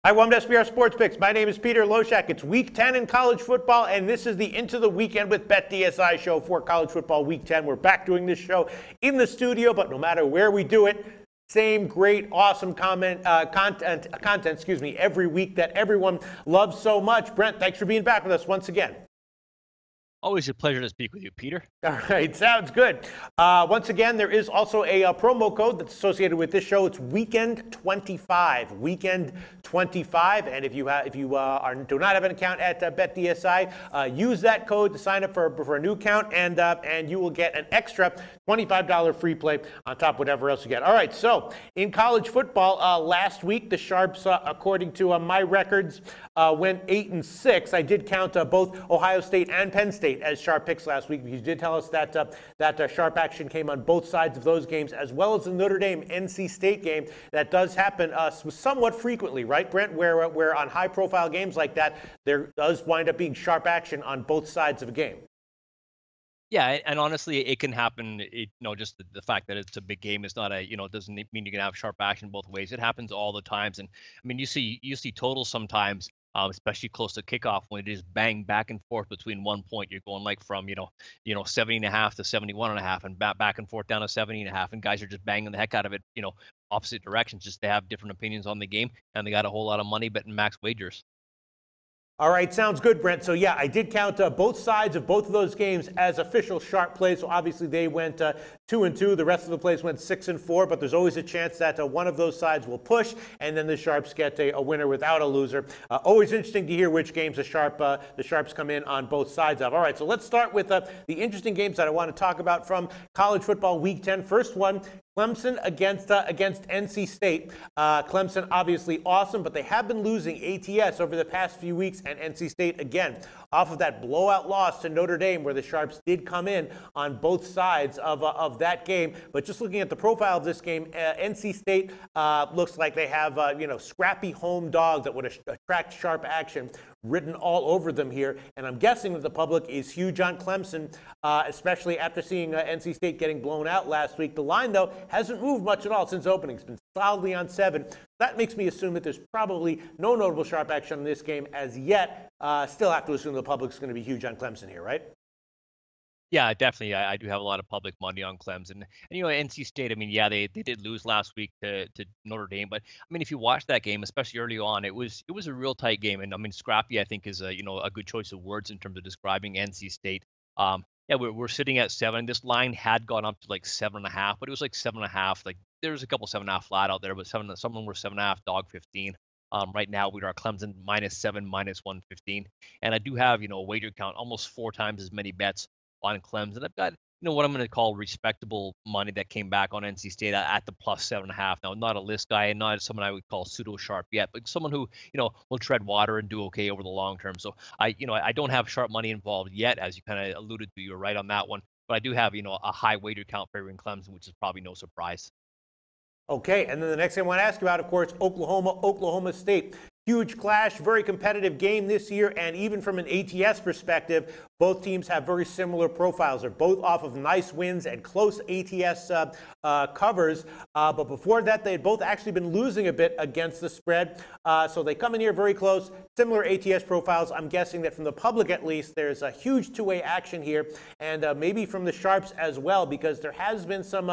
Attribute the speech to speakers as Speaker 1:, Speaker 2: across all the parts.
Speaker 1: Hi, welcome to SBR Sports Picks. My name is Peter Loshak. It's Week 10 in college football, and this is the Into the Weekend with BetDSI show for college football Week 10. We're back doing this show in the studio, but no matter where we do it, same great, awesome content, every week that everyone loves so much. Brent, thanks for being back with us once again.
Speaker 2: Always a pleasure to speak with you, Peter.
Speaker 1: All right, sounds good. Once again, there is also a promo code that's associated with this show. It's Weekend25. Weekend25. And if you do not have an account at BetDSI, use that code to sign up for a new account, and you will get an extra $25 free play on top of whatever else you get. All right, so in college football, last week the Sharps, according to my records, went 8-6. I did count both Ohio State and Penn State as sharp picks last week, because you did tell us that sharp action came on both sides of those games, as well as the Notre Dame NC State game. That does happen somewhat frequently, right, Brent? Where on high-profile games like that, there does wind up being sharp action on both sides of a game.
Speaker 2: Yeah, and honestly, it can happen. Just the fact that it's a big game is not doesn't mean you can have sharp action both ways. It happens all the times, and I mean, you see totals sometimes. Especially close to kickoff, when it is bang back and forth between 1 point. You're going like from 70.5 to 71.5, and back and forth down to 70.5, and guys are just banging the heck out of it, opposite directions, just to have different opinions on the game, and they got a whole lot of money betting max wagers.
Speaker 1: All right, sounds good, Brent. So, yeah, I did count both sides of both of those games as official sharp plays. So, obviously, they went 2-2. The rest of the plays went 6-4. But there's always a chance that one of those sides will push, and then the Sharps get a winner without a loser. Always interesting to hear which games the Sharps come in on both sides of. All right, so let's start with the interesting games that I want to talk about from college football Week 10. First one, Clemson against NC State. Clemson, obviously awesome, but they have been losing ATS over the past few weeks, and NC State, again, off of that blowout loss to Notre Dame, where the Sharps did come in on both sides of that game. But just looking at the profile of this game, NC State looks like they have scrappy home dog that would attract sharp action written all over them here. And I'm guessing that the public is huge on Clemson, especially after seeing NC State getting blown out last week. The line, though, hasn't moved much at all since opening. It's been solidly on 7. That makes me assume that there's probably no notable sharp action in this game as yet. Still have to assume the public's going to be huge on Clemson here, right?
Speaker 2: Yeah, definitely. I do have a lot of public money on Clemson. And, NC State, I mean, yeah, they did lose last week to Notre Dame. But, I mean, if you watch that game, especially early on, it was a real tight game. And, I mean, scrappy, I think, is a good choice of words in terms of describing NC State. Yeah, we're sitting at 7. This line had gone up to like 7.5, but it was like 7.5. Like, there was a couple 7.5 flat out there, but some of them were 7.5, dog 15. Right now, we are Clemson -7, -115. And I do have, a wager count, almost 4 times as many bets on Clemson. I've got, what I'm going to call respectable money that came back on NC State at the +7.5. Now, not a list guy and not someone I would call pseudo sharp yet, but someone who, will tread water and do okay over the long term. So I don't have sharp money involved yet, as you kind of alluded to. You're right on that one. But I do have, a high wager count favoring Clemson, which is probably no surprise.
Speaker 1: Okay, and then the next thing I want to ask you about, of course, Oklahoma State. Huge clash, very competitive game this year, and even from an ATS perspective, both teams have very similar profiles. They're both off of nice wins and close ATS covers, but before that, they had both actually been losing a bit against the spread, so they come in here very close, similar ATS profiles. I'm guessing that from the public, at least, there's a huge two-way action here, and maybe from the Sharps as well, because there has been some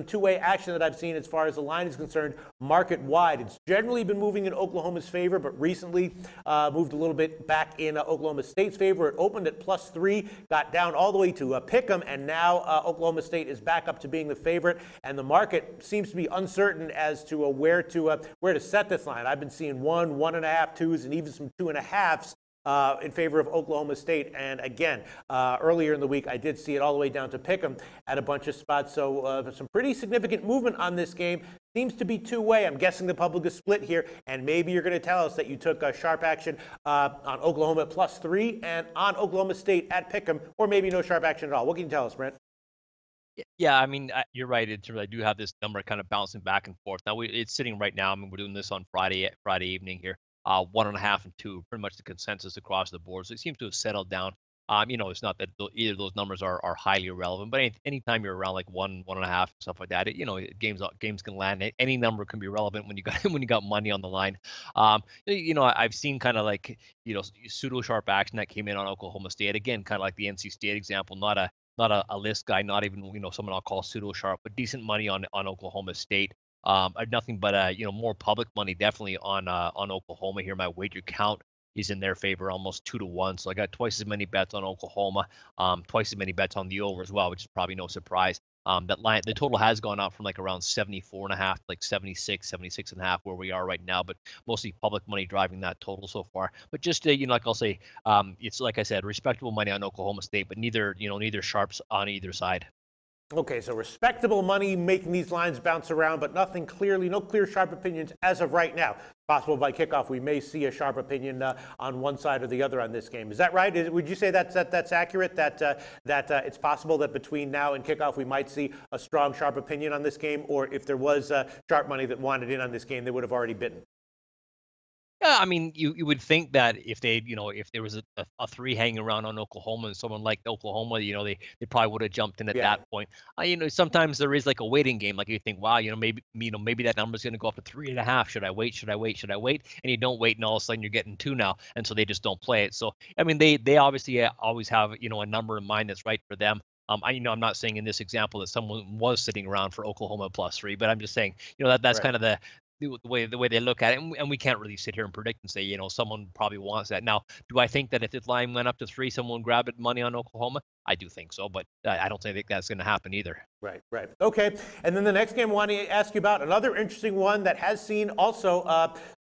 Speaker 1: two-way action that I've seen as far as the line is concerned market-wide. It's generally been moving in Oklahoma's favor, but recently moved a little bit back in Oklahoma State's favor. It opened at +3, got down all the way to Pick'em, and now Oklahoma State is back up to being the favorite, and the market seems to be uncertain as to where to set this line. I've been seeing 1, 1.5, 2s, and even some 2.5s. In favor of Oklahoma State. And again, earlier in the week, I did see it all the way down to Pick'em at a bunch of spots. So some pretty significant movement on this game. Seems to be two-way. I'm guessing the public is split here. And maybe you're going to tell us that you took a sharp action on Oklahoma at +3 and on Oklahoma State at Pick'em, or maybe no sharp action at all. What can you tell us, Brent?
Speaker 2: Yeah, I mean, you're right. In terms, I do have this number kind of bouncing back and forth. Now, it's sitting right now. I mean, we're doing this on Friday evening here. 1.5 and 2, pretty much the consensus across the board. So it seems to have settled down It's not that either of those numbers are highly irrelevant, but anytime you're around like 1.5, stuff like that, games can land. Any number can be relevant when you got when you got money on the line. I've seen kind of like pseudo sharp action that came in on Oklahoma State again, kind of like the NC State example, not a list guy, not even someone I'll call pseudo sharp, but decent money on Oklahoma State. Nothing but more public money definitely on Oklahoma here. My wager count is in their favor, almost 2-1. So I got twice as many bets on Oklahoma, twice as many bets on the over as well, which is probably no surprise. That line, the total has gone up from like around 74.5 to like 76.5 where we are right now, but mostly public money driving that total so far. But just like I'll say, it's like I said, respectable money on Oklahoma State, but neither sharps on either side.
Speaker 1: Okay, so respectable money making these lines bounce around, but no clear sharp opinions as of right now. Possible by kickoff we may see a sharp opinion on one side or the other on this game. Is that right? Would you say that's accurate? That it's possible that between now and kickoff we might see a strong sharp opinion on this game, or if there was sharp money that wanted in on this game, they would have already bitten.
Speaker 2: Yeah, I mean, you would think that if if there was a three hanging around on Oklahoma and someone liked Oklahoma, they probably would have jumped in at that point. Sometimes there is like a waiting game. Like you think, wow, maybe that number is going to go up to 3.5. Should I wait? Should I wait? Should I wait? And you don't wait, and all of a sudden you're getting 2 now, and so they just don't play it. So I mean, they obviously always have a number in mind that's right for them. I'm not saying in this example that someone was sitting around for Oklahoma +3, but I'm just saying, that's kind of the way they look at it, and we can't really sit here and predict and say, someone probably wants that. Now, do I think that if this line went up to 3, someone would grab it money on Oklahoma? I do think so, but I don't think that's going to happen either.
Speaker 1: Right. Okay. And then the next game I want to ask you about, another interesting one that has seen also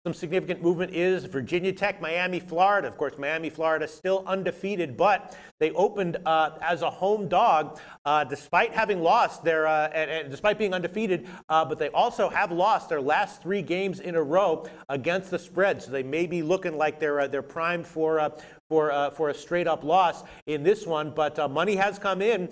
Speaker 1: some significant movement, is Virginia Tech, Miami, Florida. Of course, Miami, Florida still undefeated, but they opened as a home dog despite having lost and despite being undefeated, but they also have lost their last 3 games in a row against the spread. So they may be looking like they're primed for a straight-up loss in this one, but money has come in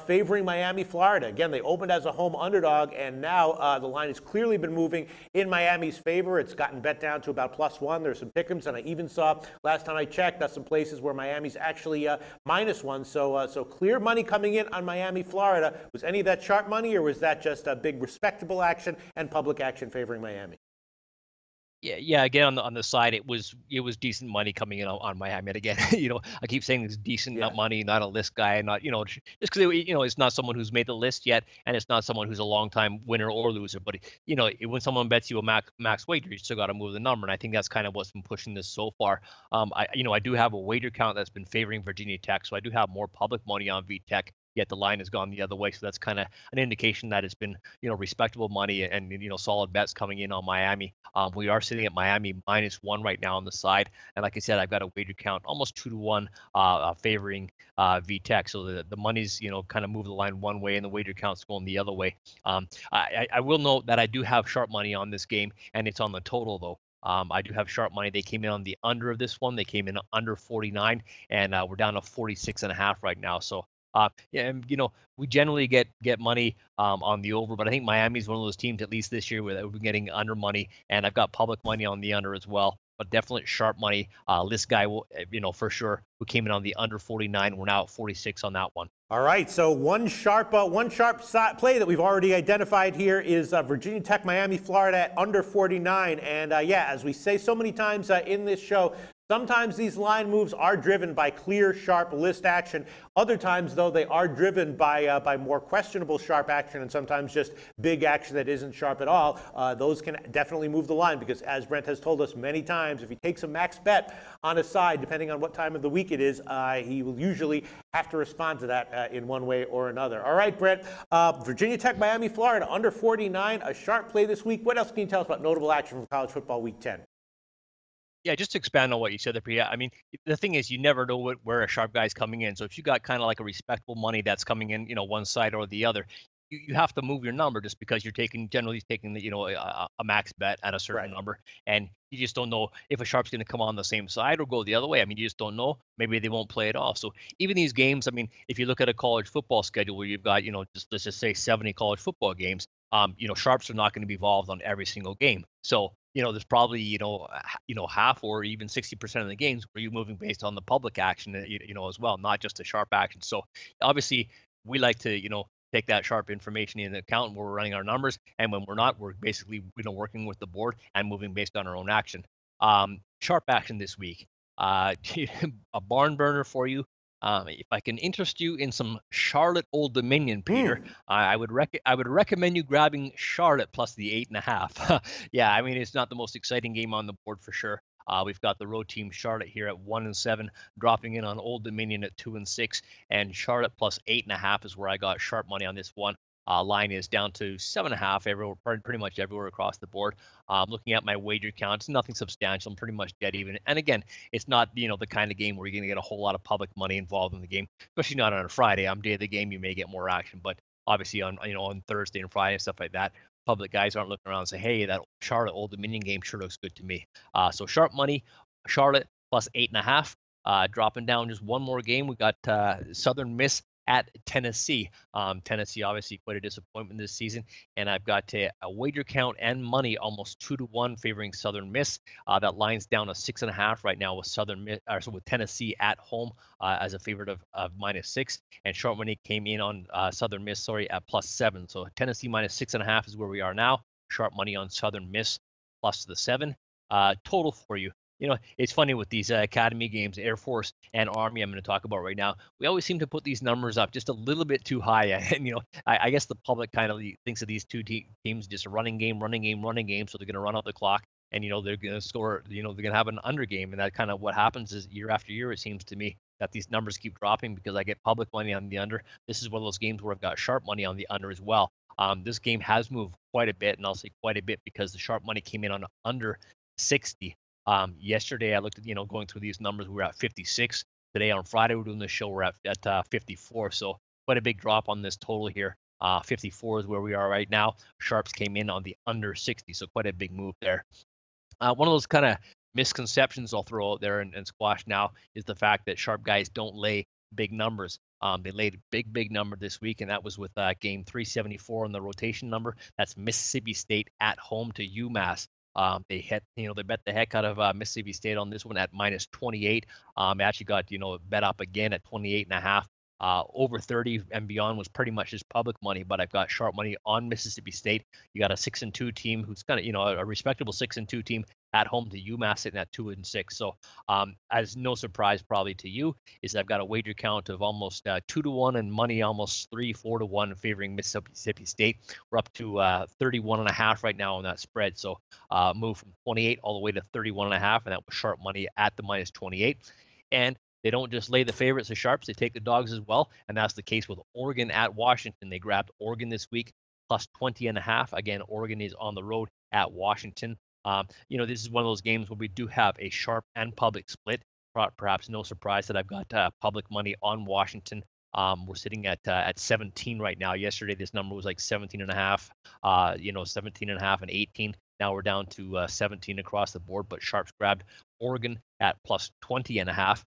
Speaker 1: favoring Miami, Florida. Again, they opened as a home underdog, and now the line has clearly been moving in Miami's favor. It's gotten bet down to about +1. There's some pick'ems, and I even saw last time I checked some places where Miami's actually -1. So clear money coming in on Miami, Florida. Was any of that sharp money, or was that just a big respectable action and public action favoring Miami?
Speaker 2: Yeah. Again, on the side, it was decent money coming in on Miami. And again, I keep saying it's decent money, not a list guy, not just because it's not someone who's made the list yet, and it's not someone who's a long-time winner or loser. But when someone bets you a max wager, you still got to move the number, and I think that's kind of what's been pushing this so far. I do have a wager count that's been favoring Virginia Tech, so I do have more public money on VTech. Yet the line has gone the other way, so that's kind of an indication that it's been respectable money and solid bets coming in on Miami. We are sitting at Miami -1 right now on the side, and like I said, I've got a wager count almost 2-1 favoring VTech. So the money's kind of moved the line one way, and the wager count's going the other way. I will note that I do have sharp money on this game, and it's on the total though. I do have sharp money. They came in on the under of this one. They came in under 49, and we're down to 46.5 right now. So. And we generally get money on the over, but I think Miami's one of those teams, at least this year, where we're getting under money, and I've got public money on the under as well. But definitely sharp money. This guy will, for sure, who came in on the under 49. We're now at 46 on that one.
Speaker 1: All right, so one sharp play that we've already identified here is Virginia Tech, Miami, Florida at under 49. And as we say so many times in this show, sometimes these line moves are driven by clear, sharp list action. Other times, though, they are driven by more questionable sharp action, and sometimes just big action that isn't sharp at all. Those can definitely move the line because, as Brent has told us many times, if he takes a max bet on a side, depending on what time of the week it is, he will usually have to respond to that in one way or another. All right, Brent, Virginia Tech, Miami, Florida, under 49, a sharp play this week. What else can you tell us about notable action from college football week 10?
Speaker 2: Yeah, just to expand on what you said there, Priya. I mean, the thing is, you never know where a sharp guy's coming in. So if you got kind of like a respectable money that's coming in, one side or the other, you have to move your number just because you're generally taking a max bet at a certain number, and you just don't know if a sharp's going to come on the same side or go the other way. I mean, you just don't know. Maybe they won't play it off. So even these games, I mean, if you look at a college football schedule where you've got let's just say 70 college football games, sharps are not going to be involved on every single game. So there's probably, half or even 60% of the games where you're moving based on the public action, as well, not just the sharp action. So obviously we like to, take that sharp information into account when we're running our numbers. And when we're not, we're basically, working with the board and moving based on our own action. Sharp action this week. A barn burner for you. If I can interest you in some Charlotte Old Dominion, Peter, I would recommend you grabbing Charlotte plus the 8.5. Yeah, I mean it's not the most exciting game on the board for sure. We've got the road team Charlotte here at 1-7, dropping in on Old Dominion at 2-6, and Charlotte plus 8.5 is where I got sharp money on this one. Line is down to 7.5 everywhere, pretty much everywhere across the board. Looking at my wager count, it's nothing substantial. I'm pretty much dead even. And again, it's not the kind of game where you're going to get a whole lot of public money involved in the game, especially not on a Friday. On day of the game, you may get more action, but obviously on Thursday and Friday and stuff like that, public guys aren't looking around and say, hey, that Charlotte Old Dominion game sure looks good to me. So sharp money, Charlotte plus 8.5. Dropping down just one more game, we got Southern Miss at Tennessee. Tennessee obviously quite a disappointment this season, and I've got a wager count and money almost 2-1 favoring Southern Miss. That line's down to 6.5 right now with with Tennessee at home as a favorite of -6, and short money came in on Southern Miss at +7. So Tennessee -6.5 is where we are now. Sharp money on Southern Miss plus the 7. Total for you. It's funny with these academy games, Air Force and Army, I'm going to talk about right now. We always seem to put these numbers up just a little bit too high. And, I guess the public kind of thinks of these two teams just a running game. So they're going to run out the clock and, they're going to score, they're going to have an under game. And that kind of what happens is year after year, it seems to me that these numbers keep dropping because I get public money on the under. This is one of those games where I've got sharp money on the under as well. This game has moved quite a bit, and I'll say quite a bit because the sharp money came in on under 60. Yesterday, I looked at, going through these numbers, we were at 56. Today on Friday, we're doing the show, we're at 54. So quite a big drop on this total here. 54 is where we are right now. Sharps came in on the under 60, so quite a big move there. One of those kind of misconceptions I'll throw out there and squash now is the fact that sharp guys don't lay big numbers. They laid a big number this week, and that was with game 374 on the rotation number. That's Mississippi State at home to UMass. They bet the heck out of Mississippi State on this one at -28. Actually got, bet up again at 28.5. Over 30 and beyond was pretty much just public money, but I've got sharp money on Mississippi State. You got a 6-2 team who's kind of, a respectable 6-2 team at home to UMass sitting at 2-6. So, as no surprise probably to you, is I've got a wager count of almost 2-1 and money almost 3-4-1 favoring Mississippi State. We're up to 31.5 right now on that spread. So, move from 28 all the way to 31.5, and that was sharp money at the -28. And they don't just lay the favorites, the sharps, they take the dogs as well. And that's the case with Oregon at Washington. They grabbed Oregon this week, plus 20.5. Again, Oregon is on the road at Washington. This is one of those games where we do have a sharp and public split. Perhaps no surprise that I've got public money on Washington. We're sitting at 17 right now. Yesterday, this number was like 17.5, 17.5 and 18. Now we're down to 17 across the board, but sharps grabbed Oregon at plus 20.5.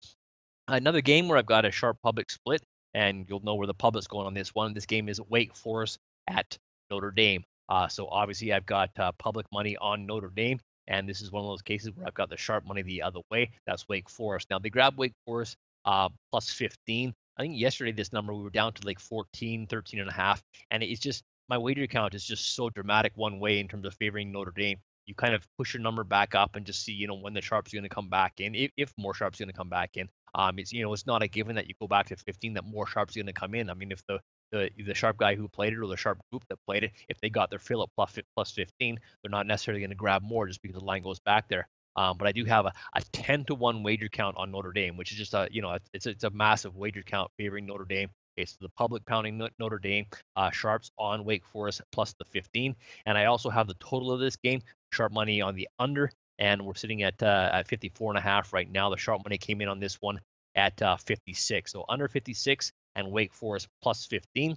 Speaker 2: Another game where I've got a sharp public split, and you'll know where the public's going on this one. This game is Wake Forest at Notre Dame. So obviously I've got public money on Notre Dame, and this is one of those cases where I've got the sharp money the other way. That's Wake Forest. Now they grabbed Wake Forest plus 15. I think yesterday this number we were down to like 14, 13.5, and it's just my wager count is just so dramatic one way in terms of favoring Notre Dame. You kind of push your number back up and just see, when the sharps are going to come back in, if more sharps are going to come back in. It's not a given that you go back to 15 that more sharps are going to come in. I mean, if the sharp guy who played it or the sharp group that played it, if they got their fill at plus 15, they're not necessarily going to grab more just because the line goes back there. But I do have a 10-1 wager count on Notre Dame, which is just it's a massive wager count favoring Notre Dame. Okay, so the public pounding Notre Dame, sharps on Wake Forest plus the 15, and I also have the total of this game, sharp money on the under, and we're sitting at 54.5 right now. The sharp money came in on this one at 56, so under 56 and Wake Forest plus 15.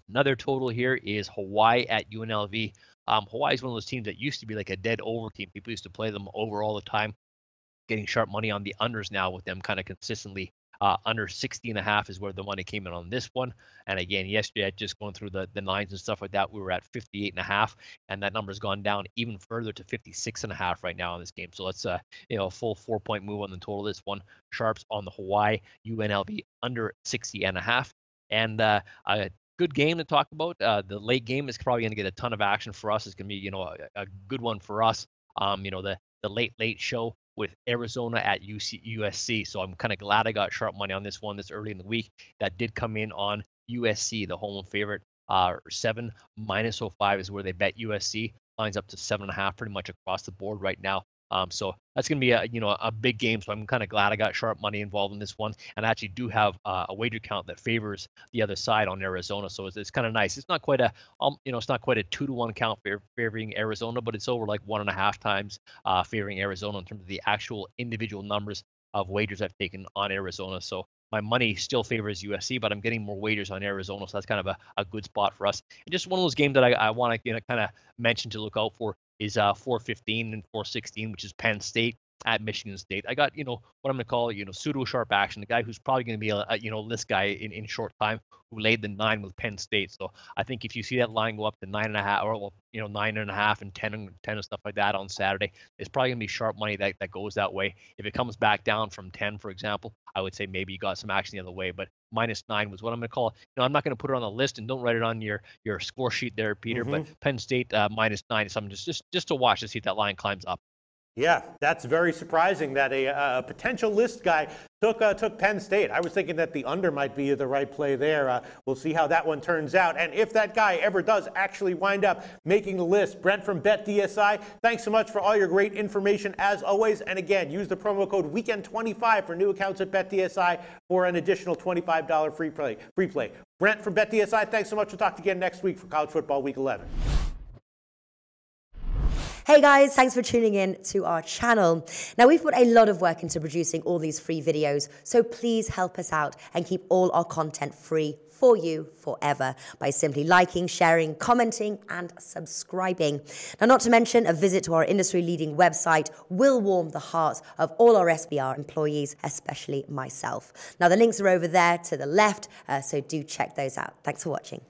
Speaker 2: Another total here is Hawaii at UNLV. Hawaii is one of those teams that used to be like a dead over team. People used to play them over all the time, getting sharp money on the unders now with them kind of consistently Under 60.5 is where the money came in on this one. And again, yesterday, just going through the lines and stuff like that, we were at 58.5, and that number's gone down even further to 56.5 right now in this game. So it's a full 4-point move on the total. This one, sharps on the Hawaii UNLV under 60.5, and a good game to talk about. The late game is probably going to get a ton of action for us. It's going to be a good one for us. The late show with Arizona at USC. So I'm kind of glad I got sharp money on this one this early in the week. That did come in on USC, the home favorite. 7 -05 is where they bet USC. Lines up to 7.5 pretty much across the board right now. So that's going to be a big game. So I'm kind of glad I got sharp money involved in this one, and I actually do have a wager count that favors the other side on Arizona. So it's kind of nice. It's not quite a it's not quite a 2-to-1 count favoring Arizona, but it's over like 1.5 times favoring Arizona in terms of the actual individual numbers of wagers I've taken on Arizona. So my money still favors USC, but I'm getting more wagers on Arizona, so that's kind of a good spot for us. And just one of those games that I want to kind of mention to look out for is 4:15 and 4:16, which is Penn State at Michigan State. I got what I'm going to call pseudo sharp action, the guy who's probably going to be a this guy in short time, who laid the 9 with Penn State. So I think if you see that line go up to 9.5, or 9.5 and 10 and stuff like that on Saturday, it's probably going to be sharp money that goes that way. If it comes back down from 10, for example, I would say maybe you got some action the other way. But -9 was what I'm going to call. I'm not going to put it on the list, and don't write it on your score sheet there, Peter. But Penn State -9 is something just to watch to see if that line climbs up.
Speaker 1: Yeah, that's very surprising that a potential list guy took Penn State. I was thinking that the under might be the right play there. We'll see how that one turns out. And if that guy ever does actually wind up making the list, Brent from BetDSI, thanks so much for all your great information as always. And again, use the promo code WEEKEND25 for new accounts at BetDSI for an additional $25 free play. Brent from BetDSI, thanks so much. We'll talk again next week for College Football Week 11.
Speaker 3: Hey guys, thanks for tuning in to our channel. Now, we've put a lot of work into producing all these free videos, so please help us out and keep all our content free for you forever by simply liking, sharing, commenting, and subscribing. Now, not to mention, a visit to our industry-leading website will warm the hearts of all our SBR employees, especially myself. Now, the links are over there to the left, so do check those out. Thanks for watching.